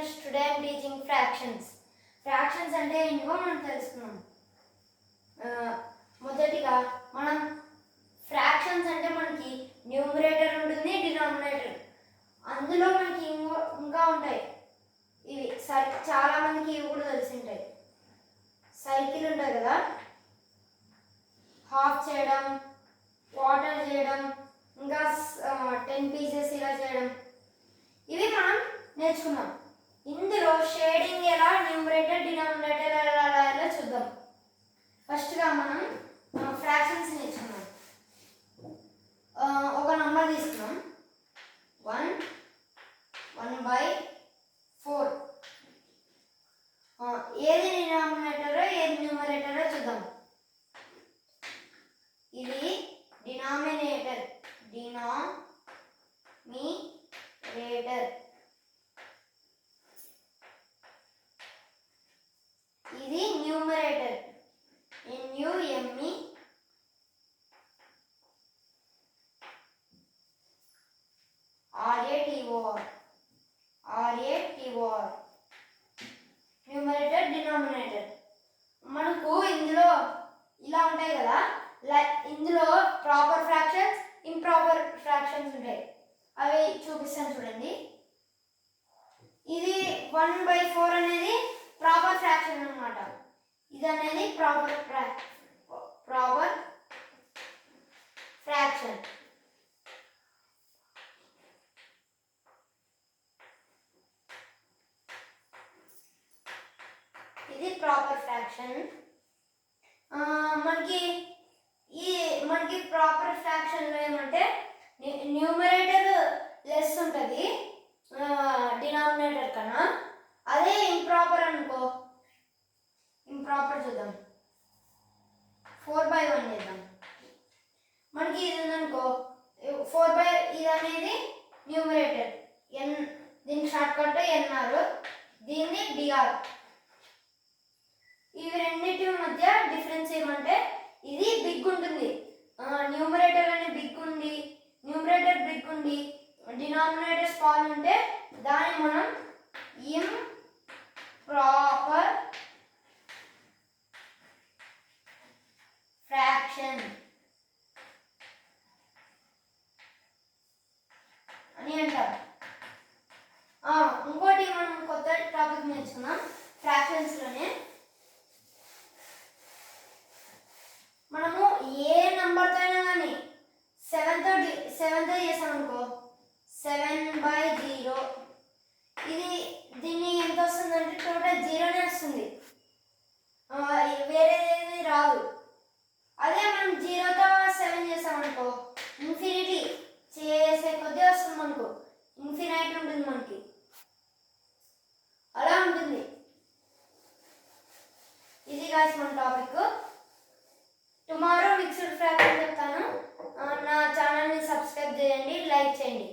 friends, today I am teaching fractions. Fractions అంటే ఏంటో మనం తెలుసుకున్నాం. మొదటిగా మనం ఫ్రాక్షన్స్ అంటే మనకి న్యూమరేటర్ ఉంటుంది, డినామినేటర్. అందులో మనకి ఇంకా ఉంటాయి. ఇవి చాలా మందికి ఇవి కూడా తెలిసి ఉంటాయి. సైకిల్ ఉంటాయి కదా, హాఫ్ చేయడం, వాటర్ చేయడం, ఇంకా 10 పీసెస్ ఇలా చేయడం, ఇవి మనం నేర్చుకున్నాం. ఇందులో షేడింగ్ ఎలా న్యూమరేటర్ డినామినేటర్ ఎలా రాయాలో చూద్దాం. ఫస్ట్గా మనం ఫ్రాక్షన్స్ నేర్చుకున్నాం. ఒక నంబర్ తీసుకున్నాం, 1/4. ఏది డినామినేటరో ఏది న్యూమరేటరో చూద్దాం. ఇది డినామినేటర్, ఇది న్యూమరేటర్, NUMERATOR. Numerator, denominator. మనకు ఇందులో ఇలా ఉంటాయి కదా, ఇందులో ప్రాపర్ ఫ్రాక్షన్స్, ఇంప్రాపర్ ఫ్రాక్షన్స్ ఉంటాయి. అవి చూపిస్తాను చూడండి. ఇది 1/4 అనేది ప్రాపర్ ఫ్రాక్షన్ అన్నమాట. ఇది అనేది ప్రాపర్ ఫ్రాక్షన్. ఇది ప్రాపర్ ఫ్రాక్షన్. మనకి ప్రాపర్ ఫ్రాక్షన్లో ఏమంటే న్యూమరేటర్ లెస్ ఉంటుంది డినామినేటర్ కన్నా. అదే ఇంప్రాపర్ అనుకో, ఇంప్రాపర్ చూద్దాం. 4/1 చేద్దాం. మనకి ఇది ఉందనుకో, ఇది అనేది న్యూమరేటర్, దీనికి షార్ట్ కట్ NR, దీన్ని DR. ఇవి రెండింటి మధ్య డిఫరెన్స్ ఏమంటే ఇది బిగ్ ఉంటుంది, న్యూమరేటర్ అనే న్యూమరేటర్ బిగ్ ఉండి డినామినేటర్ స్మాల్ ఉంటే దాన్ని మనం ఇంప్రాపర్ ఫ్రాక్షన్ అని అంటారు. ఇంకోటి మనం కొత్త టాపిక్ నేర్చుకున్నాం ఫ్రాక్షన్స్లోనే. మనము ఏ నెంబర్తో అయినా కానీ 7తో చేసాం అనుకో, 7/0. దీన్ని ఎంత వస్తుందంటే టోటల్ 0నే వస్తుంది, వేరేది రాదు. అదే మనం 0తో 7 చేసామనుకో, ఇన్ఫినిటీ చేసే కొద్దీ వస్తుంది మనకు, ఇన్ఫినైట్ ఉంటుంది మనకి, అలా ఉంటుంది. ఇది గాయ్స్ మన టాపిక్. టుమారో మిక్స్డ్ ఫ్రాక్షన్ చెప్తాను. నా ఛానల్ని సబ్స్క్రైబ్ చేయండి, లైక్ చేయండి.